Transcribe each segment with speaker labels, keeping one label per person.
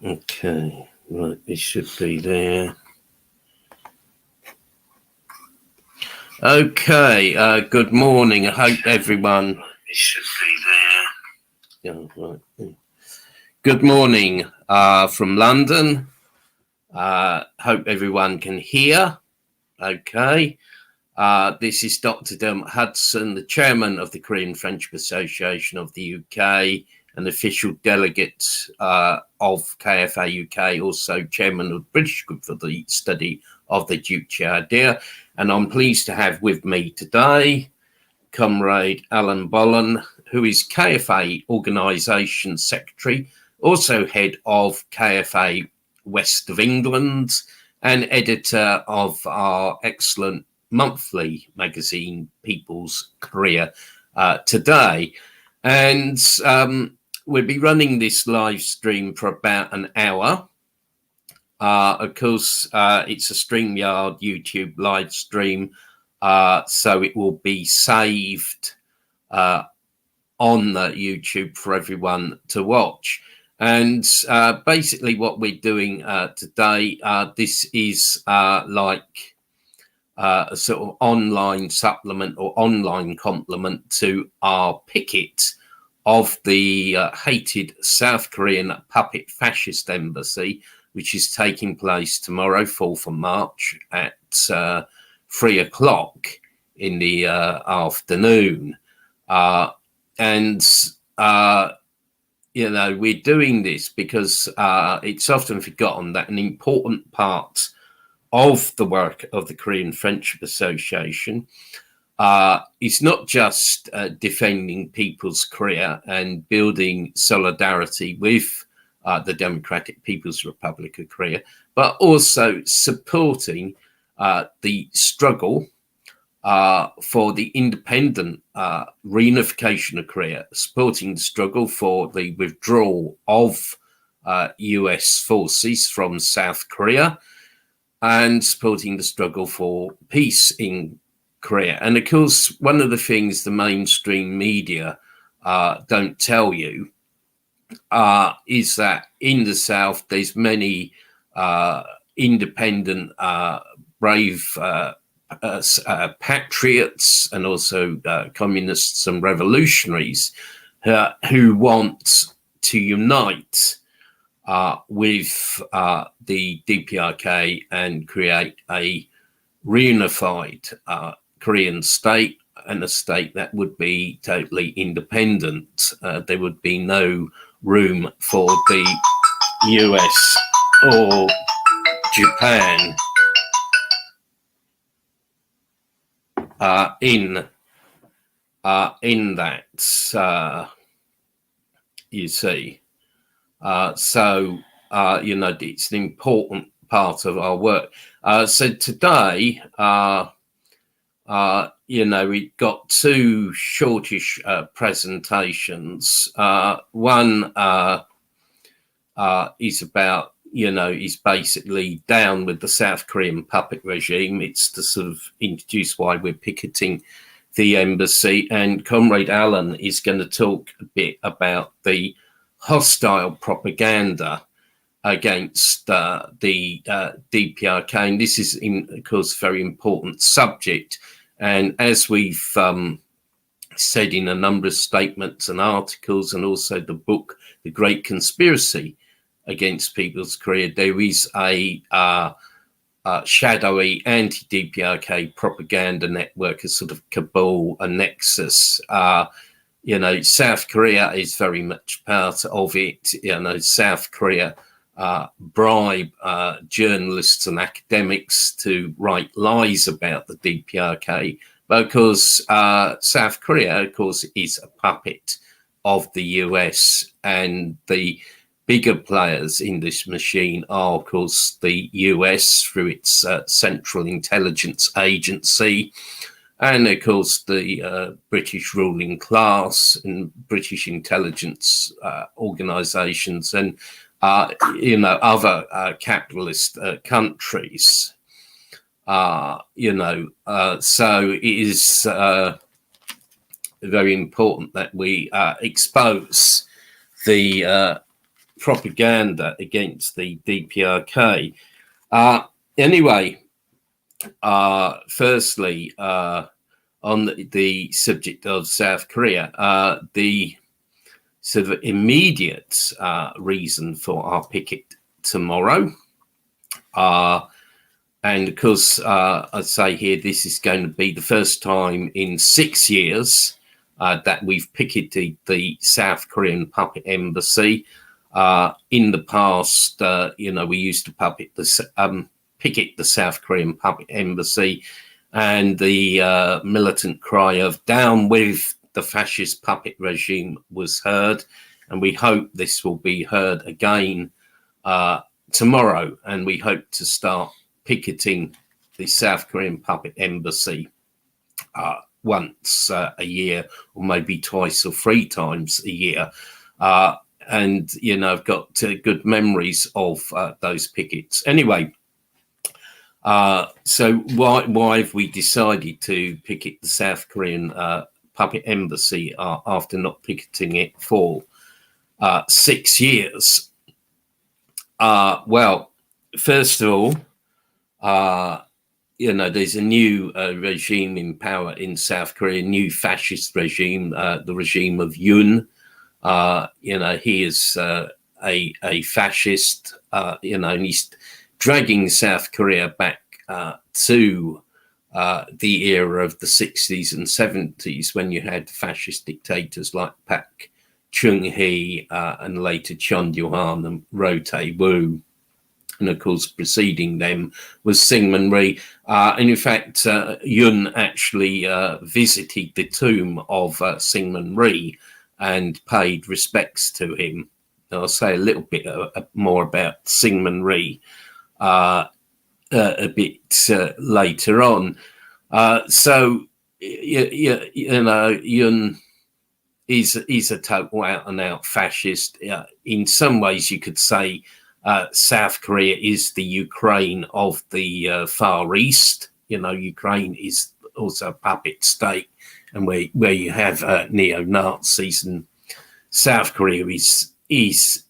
Speaker 1: Okay, right, it should be there. Okay, good morning. I hope everyone... It should be there. Yeah, right. Good morning from London. Hope everyone can hear. Okay. This is Dr. Dermot Hudson, the chairman of the Korean Friendship Association of the UK and official delegate of KFA UK, also chairman of the British Group for the Study of the Juche idea. And I'm pleased to have with me today Comrade Alan Bollen, who is KFA Organisation Secretary, also head of KFA West of England, and editor of our excellent monthly magazine, People's Korea Today. And we'll be running this live stream for about an hour. Of course, it's a StreamYard YouTube live stream, so it will be saved on the YouTube for everyone to watch. And basically what we're doing today, this is like a sort of online supplement or online complement to our picket of the hated South Korean puppet fascist embassy, which is taking place tomorrow, 4th of March at 3 o'clock in the afternoon. You know, we're doing this because it's often forgotten that an important part of the work of the Korean Friendship Association is not just defending people's Korea and building solidarity with the Democratic People's Republic of Korea, but also supporting the struggle for the independent reunification of Korea, supporting the struggle for the withdrawal of US forces from South Korea, and supporting the struggle for peace in Korea. And of course, one of the things the mainstream media don't tell you is that in the South, there's many independent, brave patriots and also communists and revolutionaries who want to unite with the DPRK and create a reunified Korean state, and a state that would be totally independent. There would be no room for the US or Japan in that, you see. You know, it's an important part of our work. So today, you know, we got two shortish presentations. One is about, you know, is basically down with the South Korean puppet regime. It's to sort of introduce why we're picketing the embassy. And Comrade Alan is going to talk a bit about the hostile propaganda against the DPRK. And this is, of course, a very important subject. And as we've said in a number of statements and articles, and also the book, The Great Conspiracy Against People's Korea, there is a shadowy anti-DPRK propaganda network, a sort of cabal, a nexus. You know, South Korea is very much part of it. You know, South Korea bribe journalists and academics to write lies about the DPRK, because South Korea, of course, is a puppet of the US, and the bigger players in this machine are, of course, the US through its Central Intelligence Agency, and of course the British ruling class and British intelligence organisations, and you know, other capitalist countries. You know, so it is very important that we expose the propaganda against the DPRK. Anyway, firstly, on the subject of South Korea, the sort of immediate reason for our picket tomorrow, and of course, I'd say here this is going to be the first time in 6 years that we've picketed the South Korean puppet embassy. In the past, we used to picket the South Korean puppet embassy, and the militant cry of "down with the fascist puppet regime" was heard, and we hope this will be heard again tomorrow, and we hope to start picketing the South Korean puppet embassy once a year, or maybe twice or three times a year. And, I've got good memories of those pickets. Anyway, so why have we decided to picket the South Korean puppet embassy after not picketing it for 6 years? Well, first of all, there's a new regime in power in South Korea, new fascist regime, the regime of Yoon. He is a fascist, and he's dragging South Korea back to the era of the 60s and 70s, when you had fascist dictators like Park Chung-hee and later Chon Doo-han and Roh Tae-woo. And of course, preceding them was Syngman Rhee. And in fact, Yoon actually visited the tomb of Syngman Rhee and paid respects to him. I'll say a little bit more about Syngman Rhee a bit later on. So, Yoon is a total out-and-out fascist. In some ways, you could say South Korea is the Ukraine of the Far East. Ukraine is also a puppet state, and where you have neo-Nazis, and South Korea is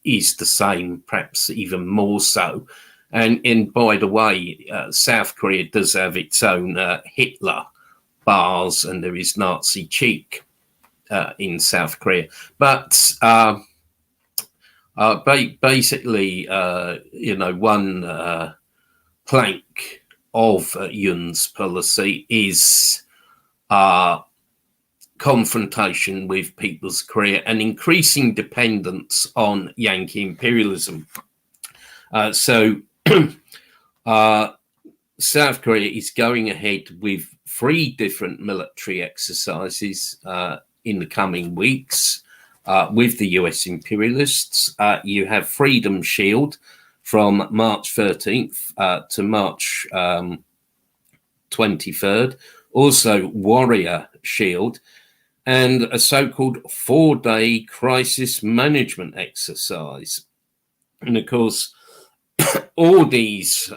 Speaker 1: the same, perhaps even more so. And by the way, South Korea does have its own Hitler bars, and there is Nazi cheek in South Korea. But basically, one plank of Yoon's policy is confrontation with People's Korea and increasing dependence on Yankee imperialism. So South Korea is going ahead with 3 different military exercises in the coming weeks with the US imperialists. You have Freedom Shield from March 13th to March 23rd, also Warrior Shield, and a so-called 4-day crisis management exercise. And of course, all these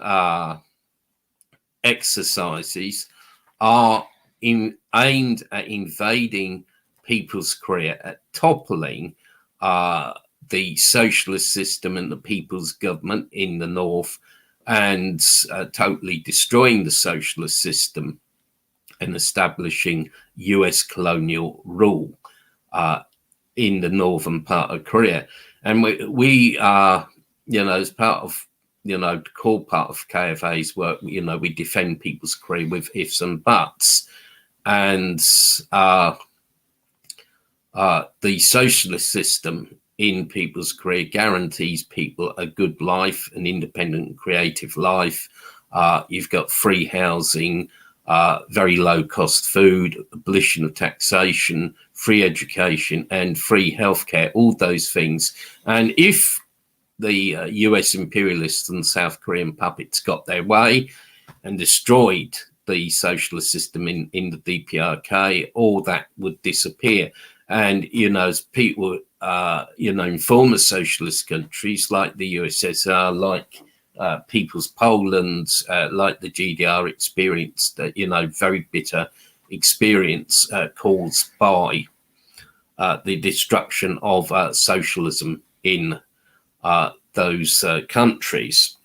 Speaker 1: exercises are aimed at invading People's Korea, at toppling the socialist system and the people's government in the north, and totally destroying the socialist system and establishing US colonial rule in the northern part of Korea. And we are, as part of, the core part of KFA's work, we defend People's Korea with ifs and buts. And the socialist system in People's Korea guarantees people a good life, an independent, creative life. You've got free housing, very low-cost food, abolition of taxation, free education, and free healthcare, all those things. And if the US imperialists and South Korean puppets got their way and destroyed the socialist system in the DPRK, all that would disappear. And, as people, in former socialist countries like the USSR, like People's Poland, like the GDR experienced, very bitter experience caused by the destruction of socialism in those countries.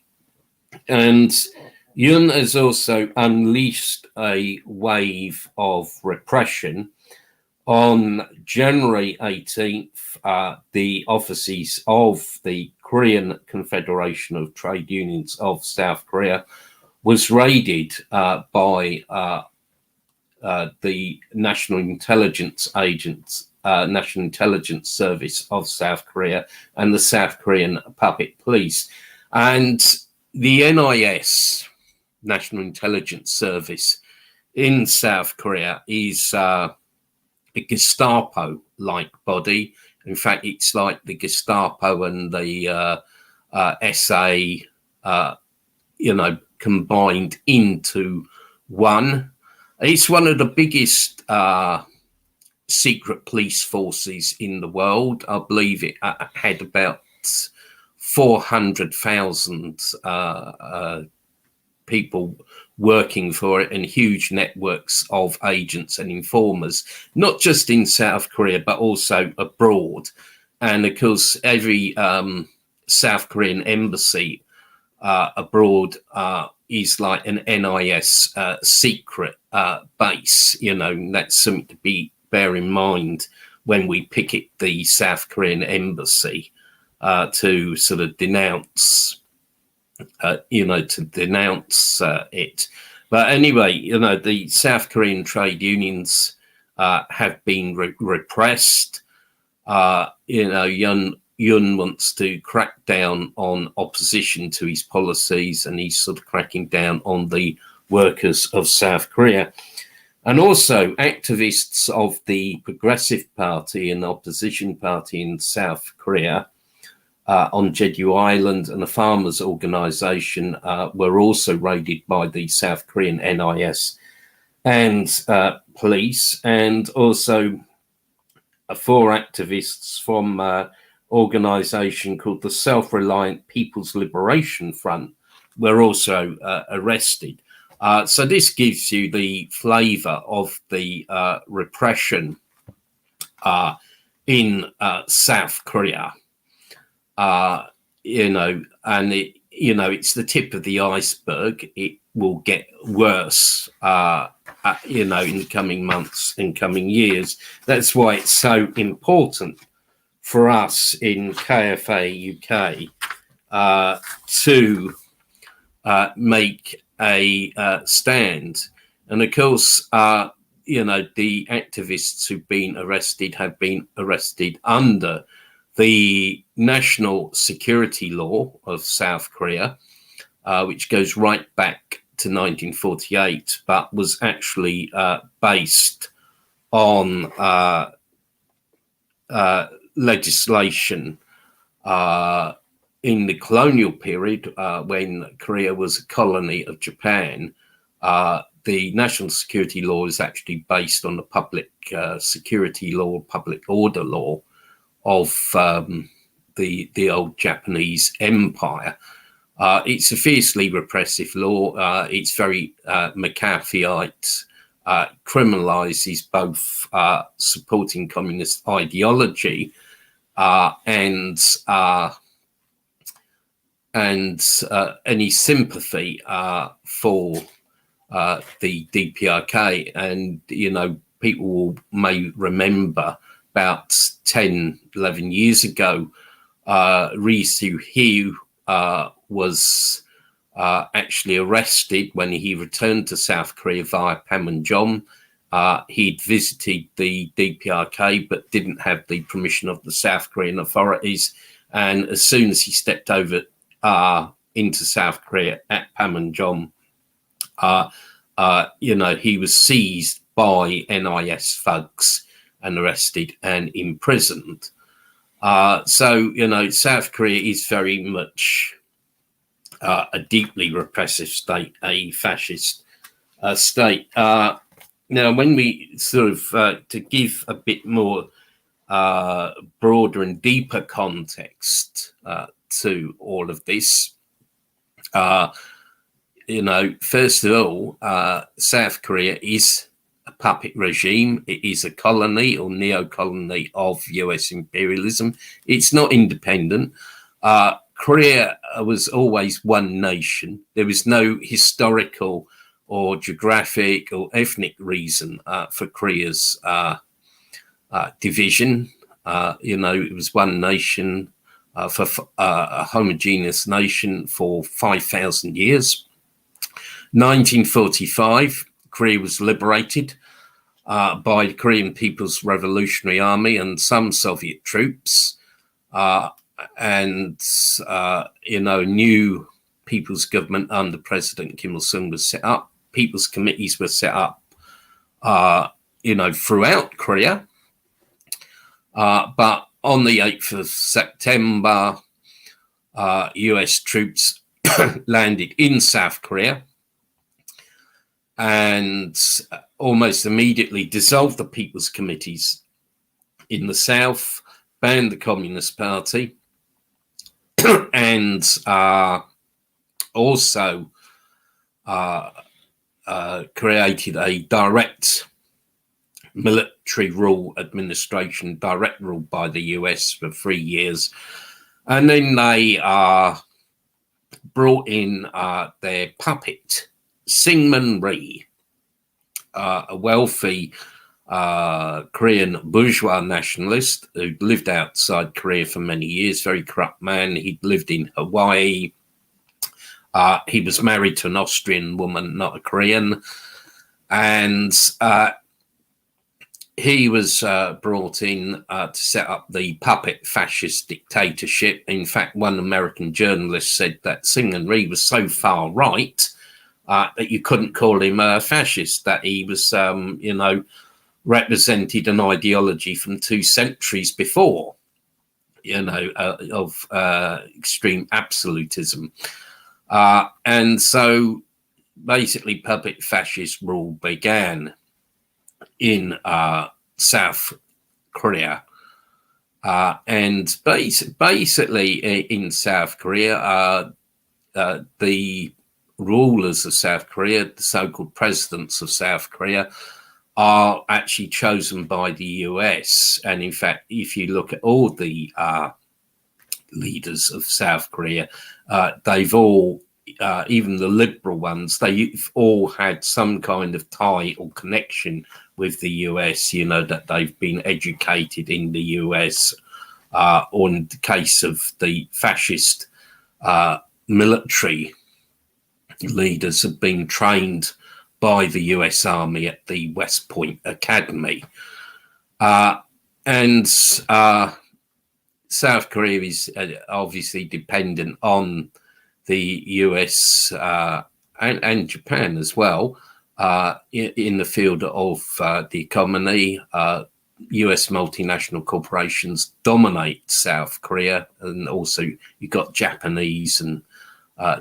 Speaker 1: And Yun has also unleashed a wave of repression. On January 18th, the offices of the Korean Confederation of Trade Unions of South Korea was raided by the National Intelligence Service of South Korea and the South Korean Puppet Police. And the NIS, National Intelligence Service in South Korea, is a Gestapo-like body. In fact, it's like the Gestapo and the SA, combined into one. It's one of the biggest secret police forces in the world. I believe it had about 400,000 people working for it, and huge networks of agents and informers, not just in South Korea, but also abroad. And of course, every South Korean embassy abroad is like an NIS secret base. That's something to bear in mind when we picket the South Korean embassy to sort of denounce it. But anyway, the South Korean trade unions have been repressed. Yun wants to crack down on opposition to his policies, and he's sort of cracking down on the workers of South Korea. And also activists of the Progressive Party and opposition party in South Korea on Jeju Island and the Farmers' Organization were also raided by the South Korean NIS and police, and also 4 activists from an organization called the Self-Reliant People's Liberation Front were also arrested. So this gives you the flavor of the repression in South Korea. And it's the tip of the iceberg. It will get worse, in the coming months and coming years. That's why it's so important for us in KFA UK to make a stand. And of course, the activists who've been arrested have been arrested under the national security law of South Korea, which goes right back to 1948, but was actually based on legislation in the colonial period when Korea was a colony of Japan. The national security law is actually based on the public security law, public order law of the old Japanese empire. It's a fiercely repressive law. It's very McCarthyite, criminalizes both supporting communist ideology and any sympathy for the DPRK. And, people may remember about 10, 11 years ago, Ri Soo-hee was actually arrested when he returned to South Korea via Panmunjom. He'd visited the DPRK but didn't have the permission of the South Korean authorities. And as soon as he stepped over into South Korea at Panmunjom, he was seized by NIS thugs and arrested and imprisoned. So South Korea is very much a deeply repressive state, a fascist state. Now, when we sort of, to give a bit more broader and deeper context to all of this, first of all, South Korea is a puppet regime. It is a colony or neo-colony of US imperialism. It's not independent. Korea was always one nation. There was no historical or geographic or ethnic reason for Korea's division. It was one nation for a homogeneous nation for 5,000 years. 1945, Korea was liberated by the Korean People's Revolutionary Army and some Soviet troops. New people's government under President Kim Il-sung was set up. People's committees were set up, throughout Korea. But on the 8th of September, US troops landed in South Korea and almost immediately dissolved the people's committees in the South, banned the Communist Party, and also created a direct military rule administration, direct rule by the US for 3 years. And then they brought in their puppet, Syngman Rhee, a wealthy Korean bourgeois nationalist who lived outside Korea for many years, very corrupt man. He'd lived in Hawaii. He was married to an Austrian woman, not a Korean. And he was brought in to set up the puppet fascist dictatorship. In fact, one American journalist said that Syngman Rhee was so far right that you couldn't call him a fascist, that he was, represented an ideology from 2 centuries before, of extreme absolutism. And so basically puppet fascist rule began in South Korea. And basically in South Korea, the rulers of South Korea, the so-called presidents of South Korea, are actually chosen by the US. And in fact, if you look at all the leaders of South Korea, they've all, even the liberal ones, they've all had some kind of tie or connection with the US, that they've been educated in the US, or in the case of the fascist military leaders, have been trained by the US Army at the West Point Academy. And South Korea is obviously dependent on the US and Japan as well in the field of the economy. US multinational corporations dominate South Korea, and also you've got Japanese and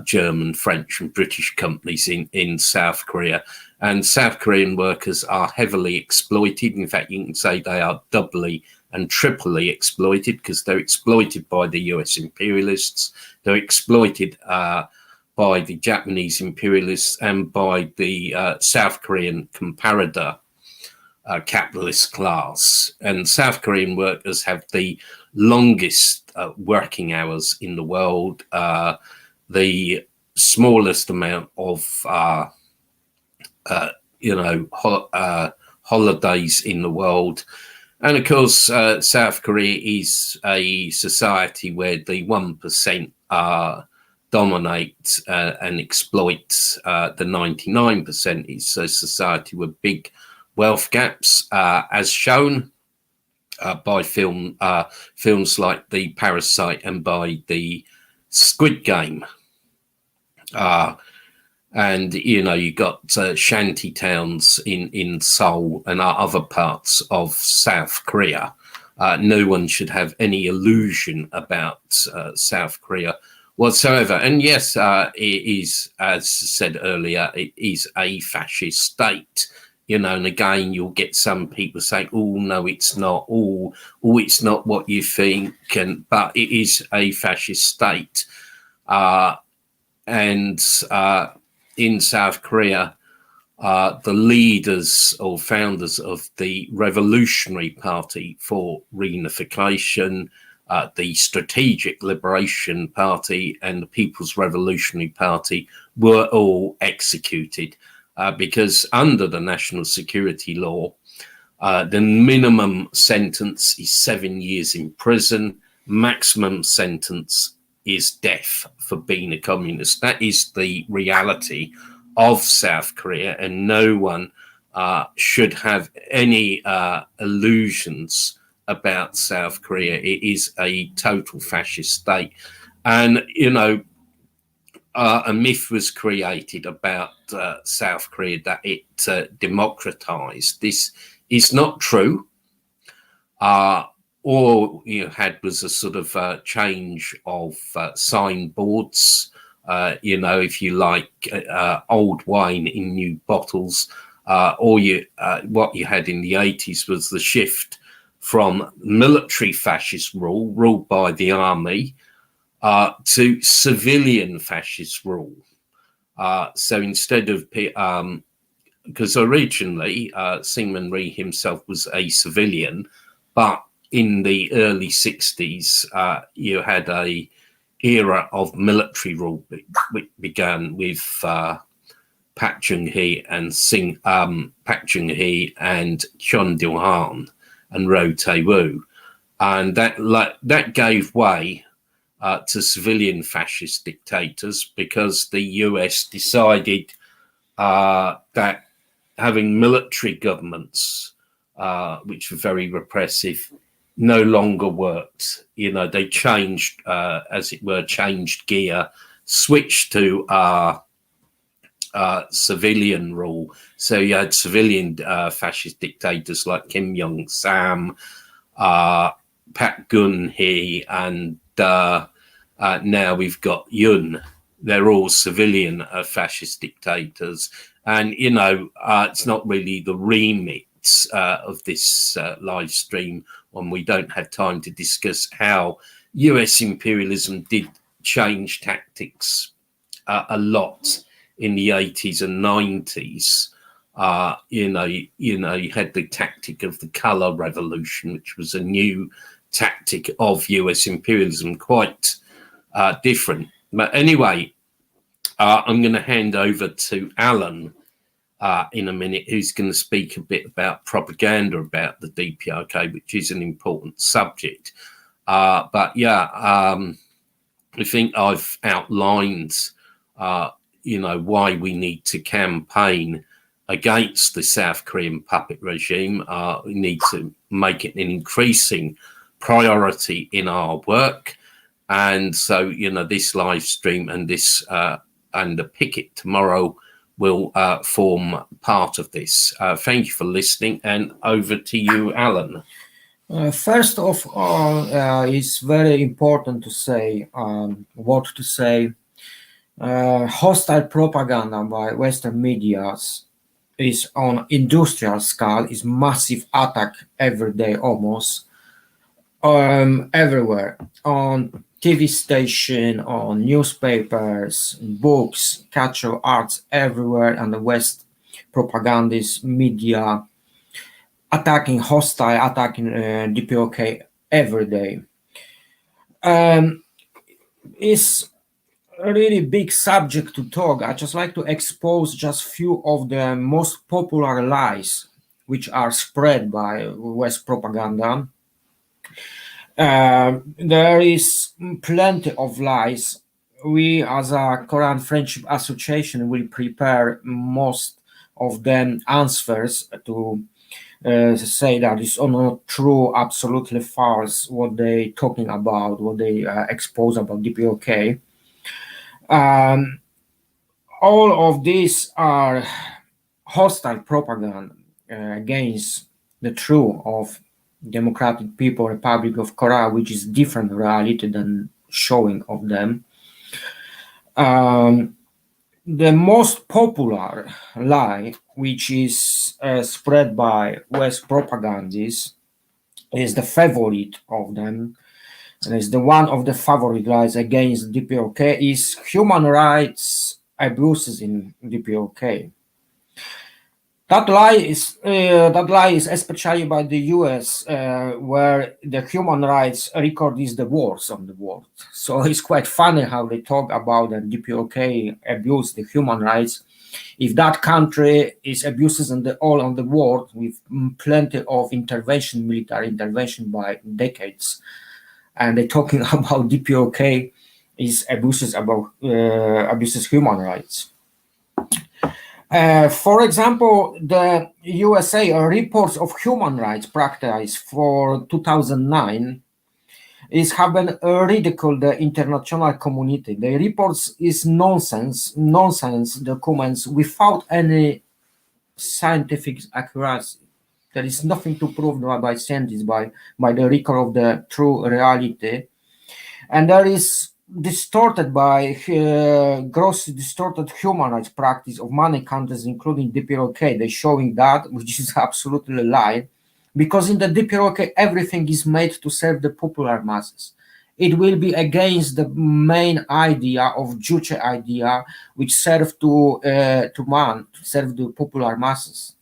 Speaker 1: German, French and British companies in South Korea. And South Korean workers are heavily exploited. In fact, you can say they are doubly and triply exploited, because they're exploited by the US imperialists, they're exploited by the Japanese imperialists, and by the South Korean comparator capitalist class. And South Korean workers have the longest working hours in the world, the smallest amount of holidays in the world. And of course, South Korea is a society where the 1% dominate and exploit the 99%. It's a society with big wealth gaps, as shown by films like The Parasite and by the Squid Game. And you got shanty towns in Seoul and other parts of South Korea. No one should have any illusion about South Korea whatsoever. And yes, it is, as said earlier, it is a fascist state. And again, you'll get some people saying, "Oh no, it's not. Oh, it's not what you think." But it is a fascist state. And in South Korea, the leaders or founders of the Revolutionary Party for Reunification the Strategic Liberation Party and the People's Revolutionary Party were all executed because under the national security law, the minimum sentence is 7 years in prison, maximum sentence is death for being a communist. That is the reality of South Korea, and no one should have any illusions about South Korea. It is a total fascist state. And, you know, a myth was created about South Korea that it democratized. This is not true. All you had was a sort of change of signboards. You know, if you like old wine in new bottles, or what you had in the 80s was the shift from military fascist rule, ruled by the army, to civilian fascist rule. So instead of, because originally Syngman Rhee himself was a civilian, but in the early 60s, you had a era of military rule, which began with Park Chung-hee and Chon Dil-han and Roh Tae-woo, and that gave way to civilian fascist dictators because the US decided that having military governments, which were very repressive, no longer worked. You know, they changed, as it were, changed gear, switched to civilian rule. So you had civilian fascist dictators like Kim Young-sam, Park Geun-hye, and now we've got Yoon. They're all civilian fascist dictators. And, you know, it's not really the remit of this live stream when we don't have time to discuss how US imperialism did change tactics a lot in the 80s and 90s. You had the tactic of the color revolution, which was a new tactic of US imperialism, quite different. But anyway, I'm going to hand over to Alan in a minute, who's going to speak a bit about propaganda about the DPRK, which is an important subject. But yeah, I think I've outlined, why we need to campaign against the South Korean puppet regime. We need to make it an increasing priority in our work. And so, this live stream and this and the picket tomorrow will form part of this. Thank you for listening, and over to you, Alan.
Speaker 2: First of all, it's very important to say what to say. Hostile propaganda by Western medias is on industrial scale, is massive attack every day almost, everywhere, on TV station, on newspapers, books, cultural arts, everywhere, and the West propagandist media attacking DPRK every day. It's a really big subject to talk. I just like to expose just few of the most popular lies which are spread by West propaganda. There is plenty of lies. We, as a Korean Friendship Association, will prepare most of them answers to say that it's not true, absolutely false, what they talking about, what they expose about DPRK. All of these are hostile propaganda against the truth of Democratic People Republic of Korea, which is different reality than showing of them. The most popular lie, which is spread by West propagandists, is the favorite of them, and is the one of the favorite lies against DPRK is human rights abuses in DPRK. That lie is especially by the US, where the human rights record is the worst on the world. So it's quite funny how they talk about the DPOK abuse the human rights. If that country is abuses all on the world with plenty of intervention, military intervention by decades, and they're talking about DPOK is abuses human rights. For example, the USA reports of human rights practice for 2009 have been ridiculed the international community. The reports is nonsense documents without any scientific accuracy. There is nothing to prove by scientists by the record of the true reality, and there is distorted by grossly distorted human rights practice of many countries, including DPRK. They're showing that, which is absolutely a lie, because in the DPRK everything is made to serve the popular masses. It will be against the main idea of Juche idea, which serve to serve the popular masses.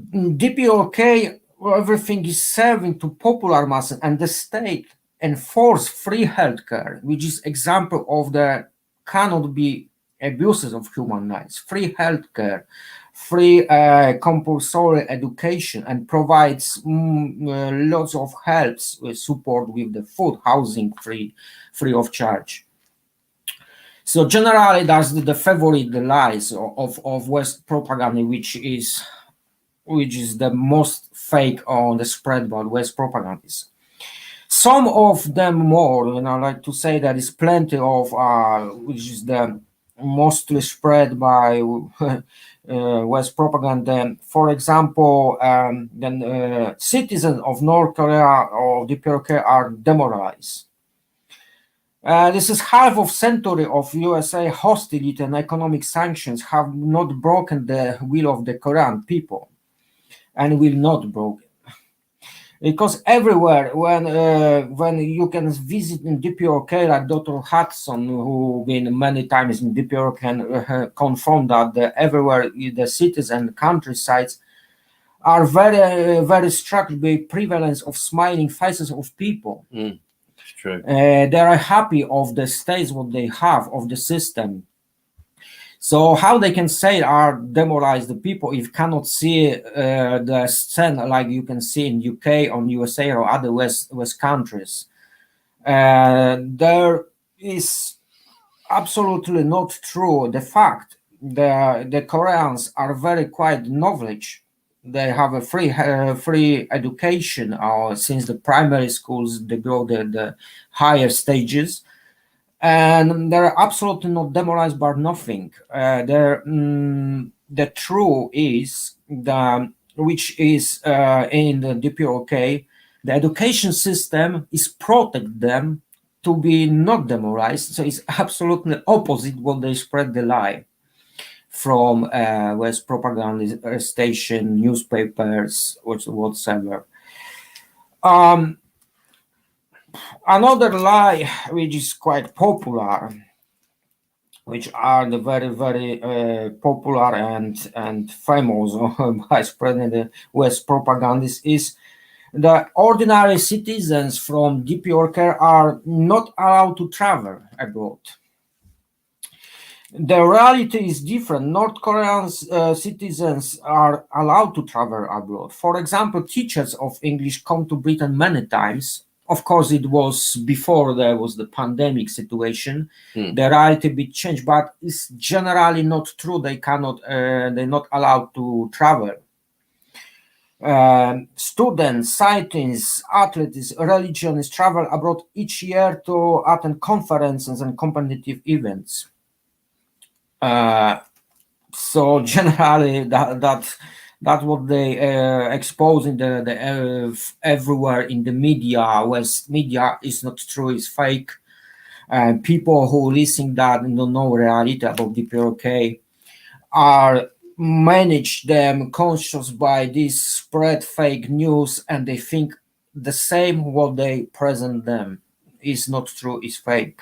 Speaker 2: DPOK, everything is serving to popular masses, and the state enforce free healthcare, which is example of the cannot be abuses of human rights. Free healthcare, free compulsory education, and provides lots of helps support with the food, housing free of charge. So generally, that's the favorite lies of West propaganda, which is the most fake on the spread about West propagandists. Some of them more, like to say that is plenty of, which is the mostly spread by West propaganda. For example, then citizens of North Korea or the PRK are demoralized. This is half of century of USA hostility and economic sanctions have not broken the will of the Korean people, and will not broken. Because everywhere, when you can visit in DPRK, like Dr. Hudson, who been many times in DPRK, can confirm that everywhere the cities and countrysides are very struck by prevalence of smiling faces of people.
Speaker 1: It's true.
Speaker 2: They are happy of the states what they have of the system. So how they can say are demoralize the people if cannot see the scene like you can see in UK or USA or other West countries? There is absolutely not true. The fact the Koreans are very quite knowledge. They have a free education since the primary schools. They go the higher stages. And they're absolutely not demoralized by nothing. The true is which is in the DPOK, the education system is protect them to be not demoralized. So it's absolutely opposite what they spread the lie from West propaganda station, newspapers, whatsoever. Another lie which is quite popular, which are the very popular and famous by spreading the West propagandists, is the ordinary citizens from DPRK are not allowed to travel abroad. The reality is different. North Korean citizens are allowed to travel abroad. For example, teachers of English come to Britain many times. Of course, it was before there was the pandemic situation. The reality bit changed, but it's generally not true. They cannot. They're not allowed to travel. Students, scientists, athletes, religions travel abroad each year to attend conferences and competitive events. So generally, that's what they expose in the everywhere in the media. West media is not true; it's fake. People who listen that and don't know reality about the PRK are manage them conscious by this spread fake news, and they think the same what they present them is not true, is fake.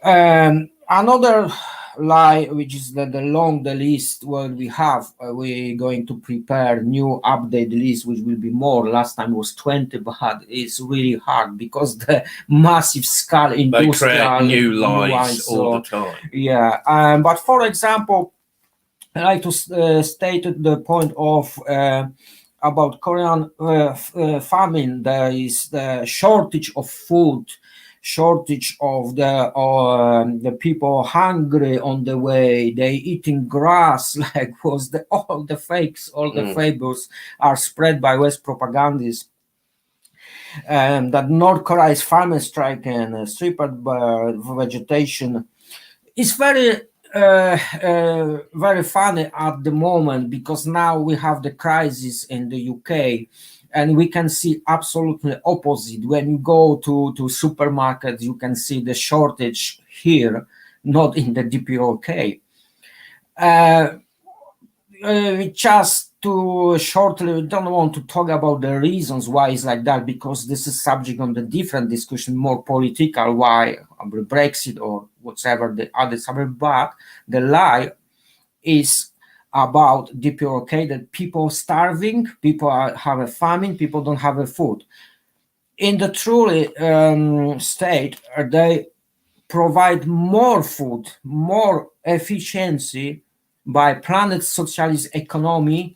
Speaker 2: Another lie, which is the list what we have. We're going to prepare new update list, which will be more. Last time was 20, but it's really hard because the massive scale industrial.
Speaker 1: They create new lies all the time.
Speaker 2: Yeah, but for example, I like to state the point of about Korean famine. There is the shortage of food, shortage of the people hungry on the way. They eating grass like was all the fakes, all the fables are spread by West propagandists. That North Korea is famine stricken, stripped vegetation. It's very very funny at the moment because now we have the crisis in the UK, and we can see absolutely opposite. When you go to supermarkets, you can see the shortage here, not in the DPRK. Just to shortly, we don't want to talk about the reasons why it's like that, because this is subject on the different discussion, more political, why Brexit or whatever the other subject. But the lie is about DPRK, that people starving, people have a famine, people don't have a food. In the truly state, they provide more food, more efficiency by planet socialist economy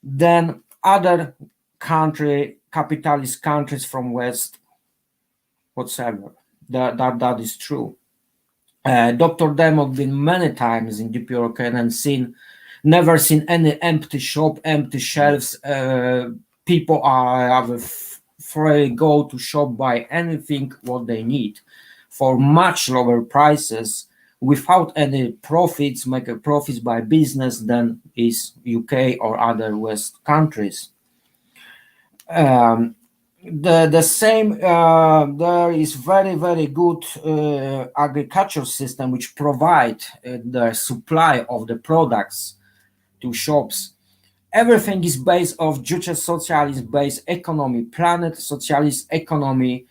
Speaker 2: than other capitalist countries from West, whatsoever. That is true. Dr. Demok been many times in DPRK and never seen any empty shop, empty shelves. People have free go to shop, buy anything what they need for much lower prices without any profits, make a profits by business than is UK or other West countries. The same, there is very good agriculture system which provide the supply of the products to shops. Everything is based of Juche socialist based economy, planet socialist economy,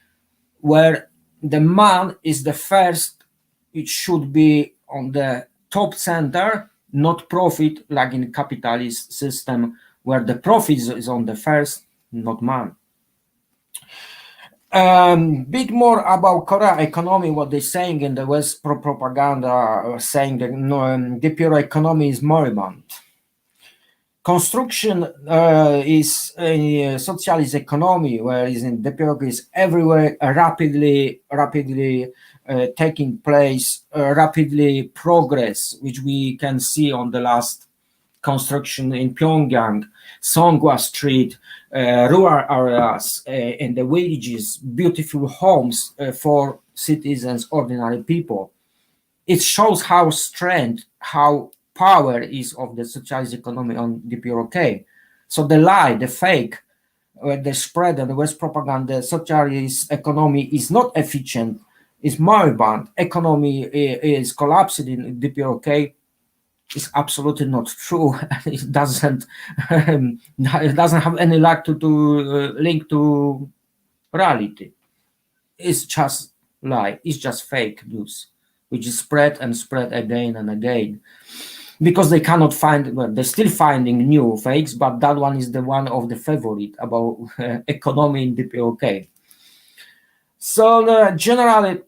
Speaker 2: where the man is the first. It should be on the top center, not profit, like in capitalist system, where the profit is on the first, not man. Bit more about Korea economy, what they're saying in the West propaganda, saying that DPR economy is moribund. Construction is a socialist economy, whereas in DPR is everywhere rapidly taking place, rapidly progress, which we can see on the last construction in Pyongyang, Songhua Street, rural areas, in the villages, beautiful homes for citizens, ordinary people. It shows how strength, how power is of the socialist economy on DPRK. So the lie, the fake, the spread and the West propaganda, socialist economy is not efficient, is moribund, economy is collapsing in DPRK, is absolutely not true. It doesn't have any link to reality. It's just lie. It's just fake news, which is spread and spread again and again, because they cannot find. Well, they're still finding new fakes, but that one is the one of the favorite about economy in DPRK. So generally,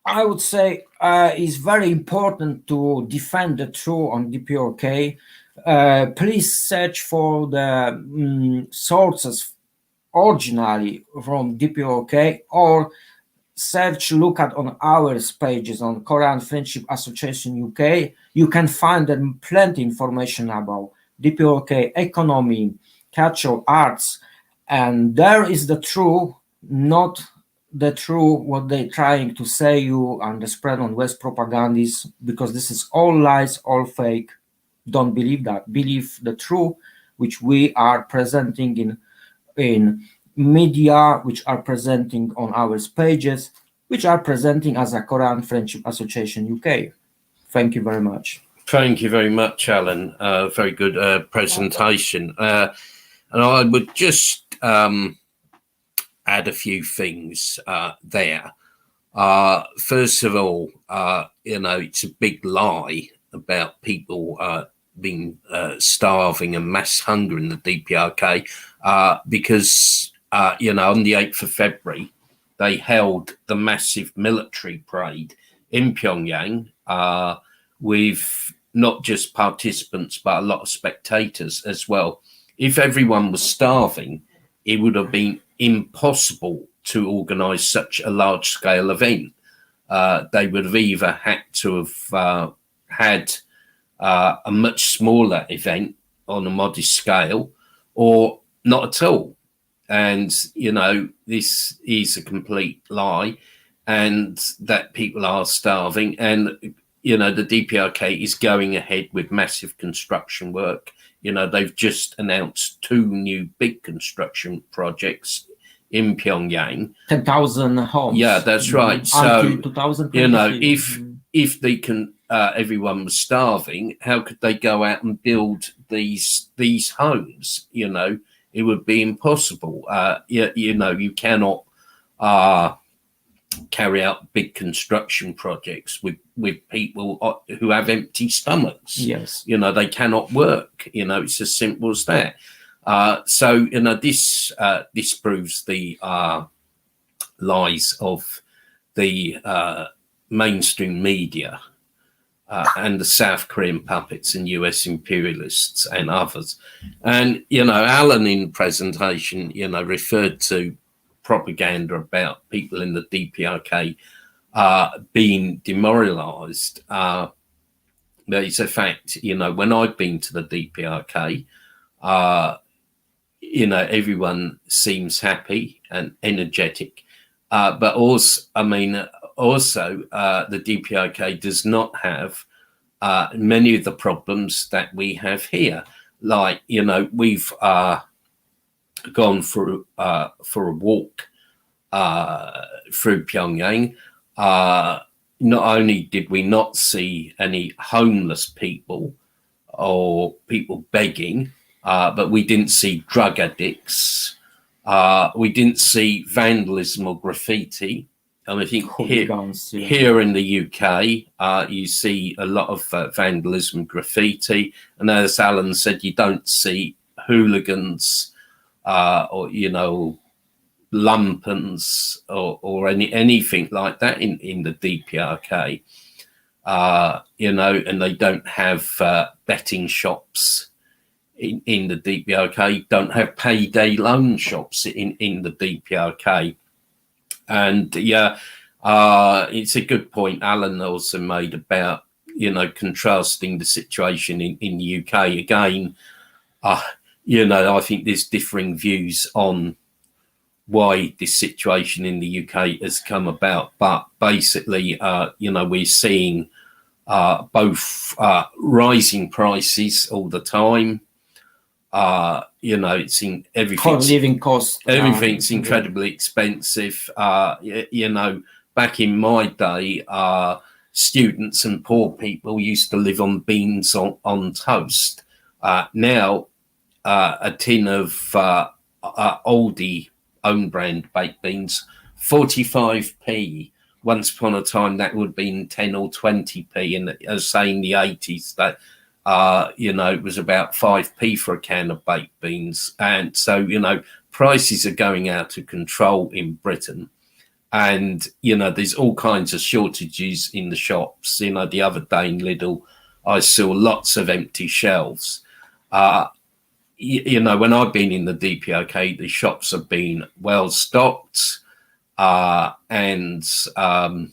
Speaker 2: I would say it's very important to defend the truth on DPRK. Please search for the sources originally from DPRK, or look at on our pages on Korean Friendship Association UK. You can find them plenty information about DPRK economy, cultural arts, and there is the truth, not the truth what they're trying to say you and the spread on West propagandists, because this is all lies, all fake. Don't believe that. Believe the truth which we are presenting in media, which are presenting on our pages, which are presenting as a Korean Friendship Association UK. Thank you very much.
Speaker 1: Thank you very much, Alan. Very good presentation. And I would just add a few things there. First of all, it's a big lie about people being starving and mass hunger in the DPRK, because on the 8th of February, they held the massive military parade in Pyongyang with not just participants, but a lot of spectators as well. If everyone was starving, it would have been impossible to organise such a large-scale event. They would have either had to have had a much smaller event on a modest scale, or not at all. And, this is a complete lie, and that people are starving. And, the DPRK is going ahead with massive construction work. They've just announced 2 new big construction projects in Pyongyang.
Speaker 2: 10,000 homes.
Speaker 1: Yeah, that's right.
Speaker 2: Until
Speaker 1: So,
Speaker 2: 2023.
Speaker 1: if they can, everyone was starving, how could they go out and build these homes? It would be impossible. You cannot carry out big construction projects with people who have empty stomachs.
Speaker 2: Yes.
Speaker 1: They cannot work. It's as simple as that. So this proves the lies of the mainstream media and the South Korean puppets and US imperialists and others. And Alan in presentation referred to propaganda about people in the DPRK being demoralized. But it's a fact. When I've been to the DPRK, everyone seems happy and energetic. But also, the DPRK does not have many of the problems that we have here. Like, we've gone for a walk through Pyongyang. Not only did we not see any homeless people or people begging, but we didn't see drug addicts. We didn't see vandalism or graffiti. And I think here in the UK, you see a lot of vandalism, graffiti. And as Alan said, you don't see hooligans or lumpens or anything like that in the DPRK. And they don't have betting shops in the DPRK, don't have payday loan shops in the DPRK. And it's a good point Alan also made about contrasting the situation in the UK. Again, I think there's differing views on why this situation in the UK has come about, but basically we're seeing both rising prices all the time. It's in everything's
Speaker 2: living costs.
Speaker 1: Everything's incredibly expensive. Back in my day, students and poor people used to live on beans on toast. Now, a tin of Aldi own brand baked beans, 45p. Once upon a time, that would have been 10 or 20p. And as say in the 80s, that it was about 5p for a can of baked beans. And so, prices are going out of control in Britain. And, there's all kinds of shortages in the shops. The other day in Lidl, I saw lots of empty shelves. When I've been in the DPRK, the shops have been well stocked. And I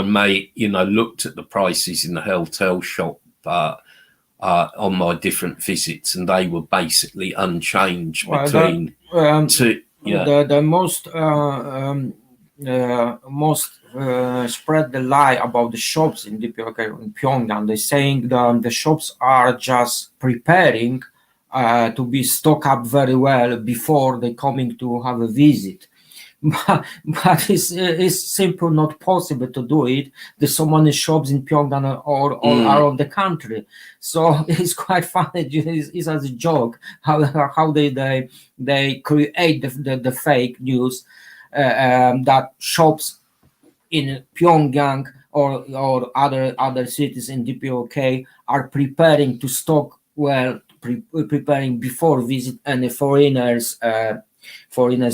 Speaker 1: may, looked at the prices in the hotel shop on my different visits, and they were basically unchanged between
Speaker 2: the most spread the lie about the shops in DPRK in Pyongyang. They're saying the shops are just preparing to be stocked up very well before they coming to have a visit. But it's simply not possible to do it. There's so many shops in Pyongyang or around the country, so it's quite funny. It's as a joke how they create the fake news that shops in Pyongyang or other cities in DPRK are preparing to stock preparing before visit any foreigners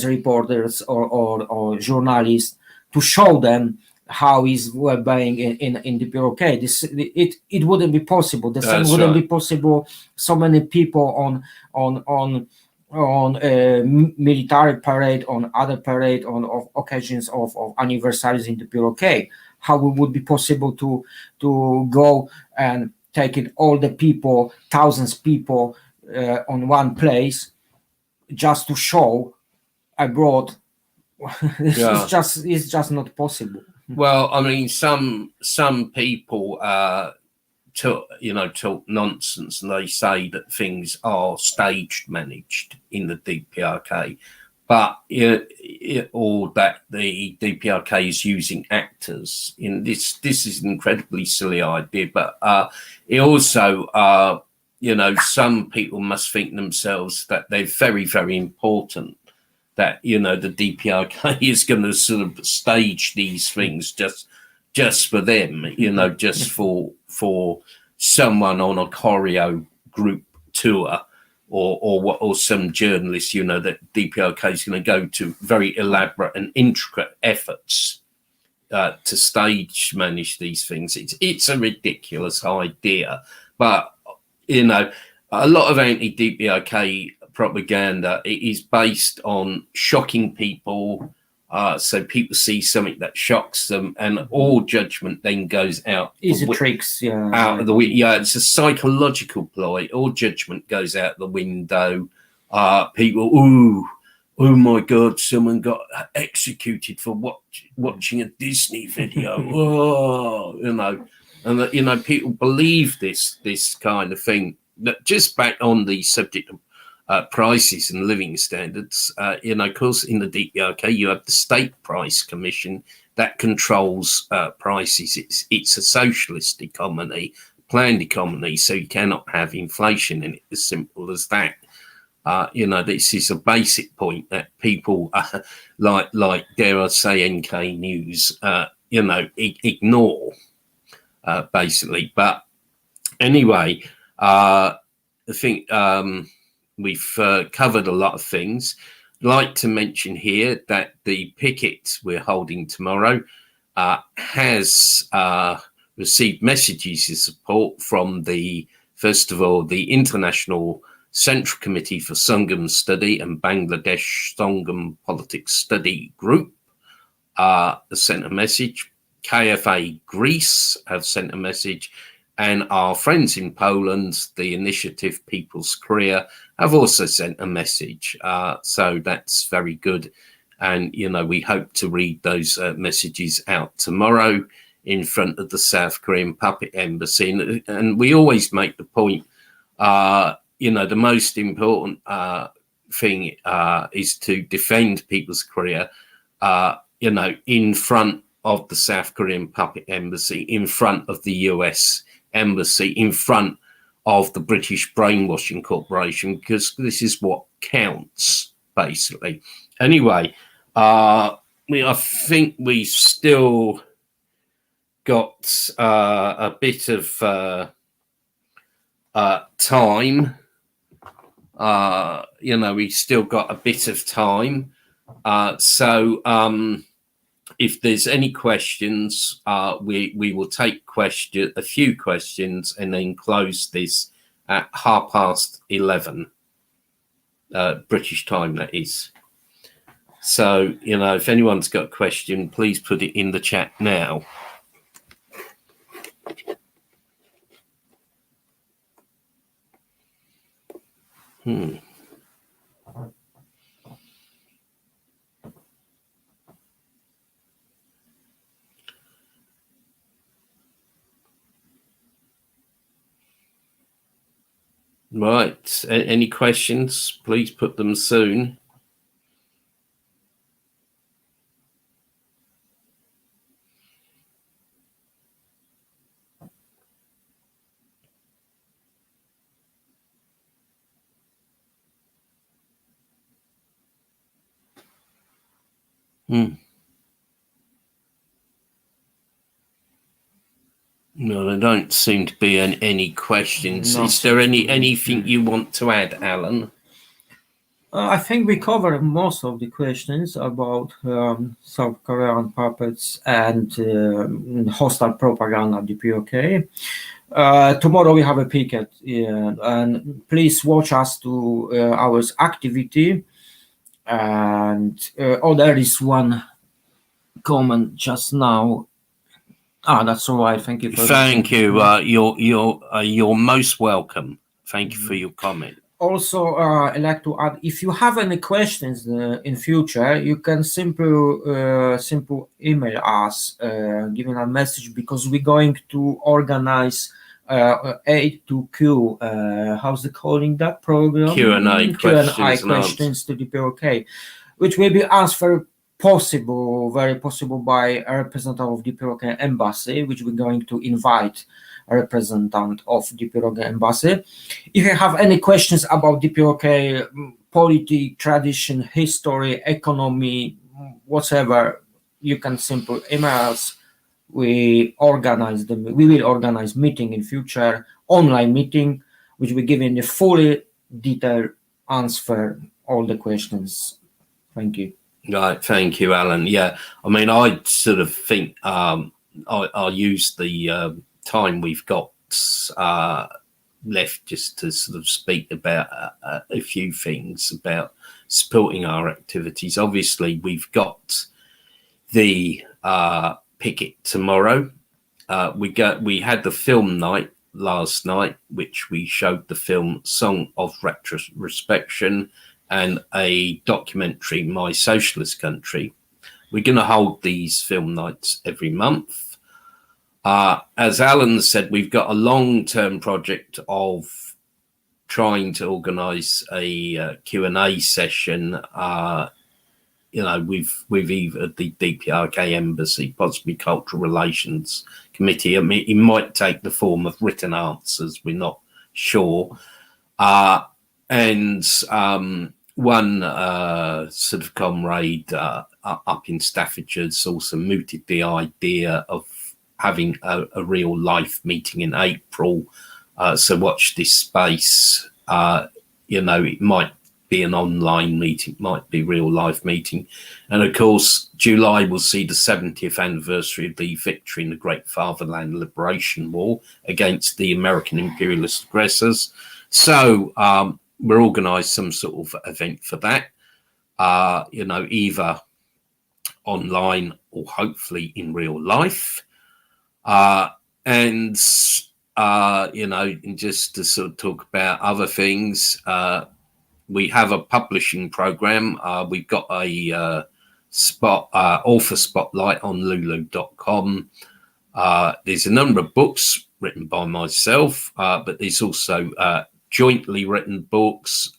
Speaker 2: reporters or journalists to show them how is well-being in DPRK. It wouldn't be possible. The same wouldn't be possible. So many people on military parade, on other parade, of occasions of anniversaries in the PRK. How it would be possible to go and take it all the people, thousands people on one place, just to show abroad? It's just not possible.
Speaker 1: Well, I mean, some people talk nonsense, and they say that things are staged managed in the DPRK, but or that the DPRK is using actors. In this is an incredibly silly idea, but it also some people must think themselves that they're very, very important, that the DPRK is going to sort of stage these things just for them, just for someone on a choreo group tour, or some journalist, that DPRK is going to go to very elaborate and intricate efforts to stage manage these things. It's a ridiculous idea, but a lot of anti-DPRK propaganda is based on shocking people. So people see something that shocks them, and all judgment then goes out.
Speaker 2: Easy tricks,
Speaker 1: out of the window. Yeah, it's a psychological ploy. All judgment goes out the window. People, oh my God, someone got executed for watching a Disney video. And people believe this kind of thing. That just back on the subject of prices and living standards, of course, in the DPRK, you have the State Price Commission that controls prices. It's a socialist economy, planned economy, so you cannot have inflation in it, as simple as that. This is a basic point that people like dare I say NK News, ignore, basically. But anyway, I think we've covered a lot of things. I'd like to mention here that the picket we're holding tomorrow has received messages of support from first of all, the International Central Committee for Sangam Study and Bangladesh Sangam Politics Study Group sent a message. KFA Greece have sent a message. And our friends in Poland, the Initiative People's Korea, have also sent a message. So that's very good. And, we hope to read those messages out tomorrow in front of the South Korean Puppet Embassy. And we always make the point, the most important thing is to defend People's Korea, in front of the South Korean Puppet Embassy, in front of the US Embassy, in front of the British Brainwashing Corporation, because this is what counts, basically. Anyway, I think we still got a bit of time. We still got a bit of time. So if there's any questions, we will take a few questions and then close this at 11:30 British time, that is. So, if anyone's got a question, please put it in the chat now. Right. Any questions? Please put them soon. No, there don't seem to be any questions.
Speaker 2: No,
Speaker 1: Is there anything you want to add, Alan?
Speaker 2: I think we covered most of the questions about South Korean puppets and hostile propaganda, the POK. Tomorrow we have a picket, and please watch us to our activity. And there is one comment just now. That's all right. Thank you.
Speaker 1: Thank you. You're most welcome. Thank you for your comment.
Speaker 2: Also, I'd like to add, if you have any questions in future, you can simple email us, giving a message, because we're going to organize A to Q. How's the calling that program?
Speaker 1: Q&A questions
Speaker 2: to the POK, which will be answered very possible by a representative of the POK embassy, which we're going to invite a representative of the POK embassy. If you have any questions about the POK, politics, tradition, history, economy, whatever, you can simply email us. We will organize meeting in future, online meeting, which will give you a fully detailed answer all the questions. Thank you.
Speaker 1: Right, thank you, Alan. Yeah, I mean, I sort of think I'll use the time we've got left just to sort of speak about a few things about supporting our activities. Obviously, we've got the picket tomorrow. We had the film night last night, which we showed the film Song of Retrospection and a documentary, My Socialist Country. We're going to hold these film nights every month. As Alan said, we've got a long-term project of trying to organise a Q&A session, with either the DPRK Embassy, possibly Cultural Relations Committee. I mean, it might take the form of written answers, we're not sure. One sort of comrade up in Staffordshire also mooted the idea of having a real life meeting in April. So watch this space. It might be an online meeting, might be real life meeting. And of course, July will see the 70th anniversary of the victory in the Great Fatherland Liberation War against the American imperialist aggressors. So we're organised some sort of event for that, either online or hopefully in real life. And just to sort of talk about other things, we have a publishing program. We've got a author spotlight on lulu.com. There's a number of books written by myself, but there's also jointly written books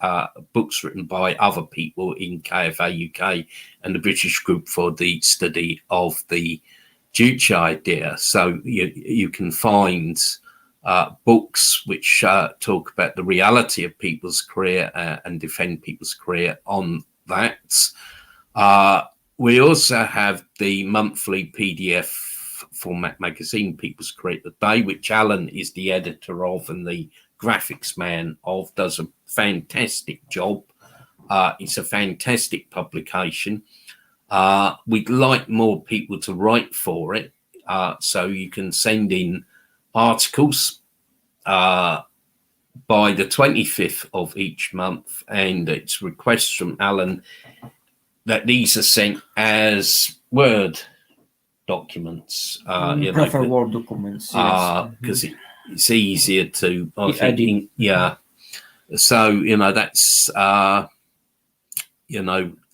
Speaker 1: written by other people in KFA UK and the British Group for the Study of the Juche Idea. So you can find books which talk about the reality of people's career and defend people's career on that. We also have the monthly PDF format magazine, People's Career Today, which Alan is the editor of and the graphics man of, does a fantastic job. It's a fantastic publication. We'd like more people to write for it, so you can send in articles by the 25th of each month, and it's requests from Alan that these are sent as Word documents.
Speaker 2: Prefer Word documents,
Speaker 1: because it's easier to edit. Yeah. So that's an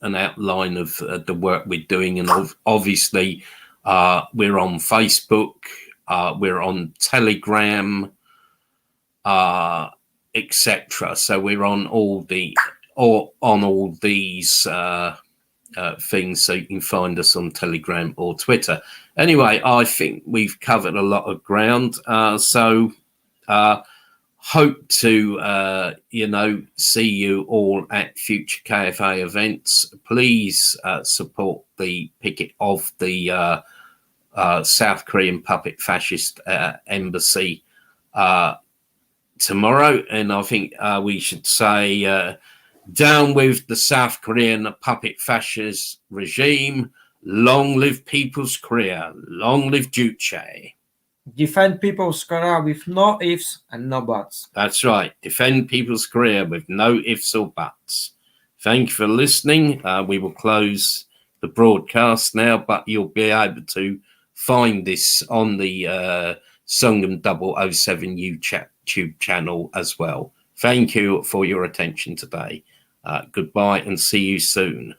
Speaker 1: outline of the work we're doing, and obviously we're on Facebook, we're on Telegram, etc. So we're on all these things, so you can find us on Telegram or Twitter. Anyway, I think we've covered a lot of ground. So hope to see you all at future KFA events. Please support the picket of the South Korean puppet fascist embassy tomorrow, and I think we should say down with the South Korean puppet fascist regime. Long live People's Korea. Long live Juche.
Speaker 2: Defend People's Korea with no ifs and no buts.
Speaker 1: That's right. Defend People's Korea with no ifs or buts. Thank you for listening. We will close the broadcast now, but you'll be able to find this on the Sungam 007 YouTube channel as well. Thank you for your attention today. Goodbye and see you soon.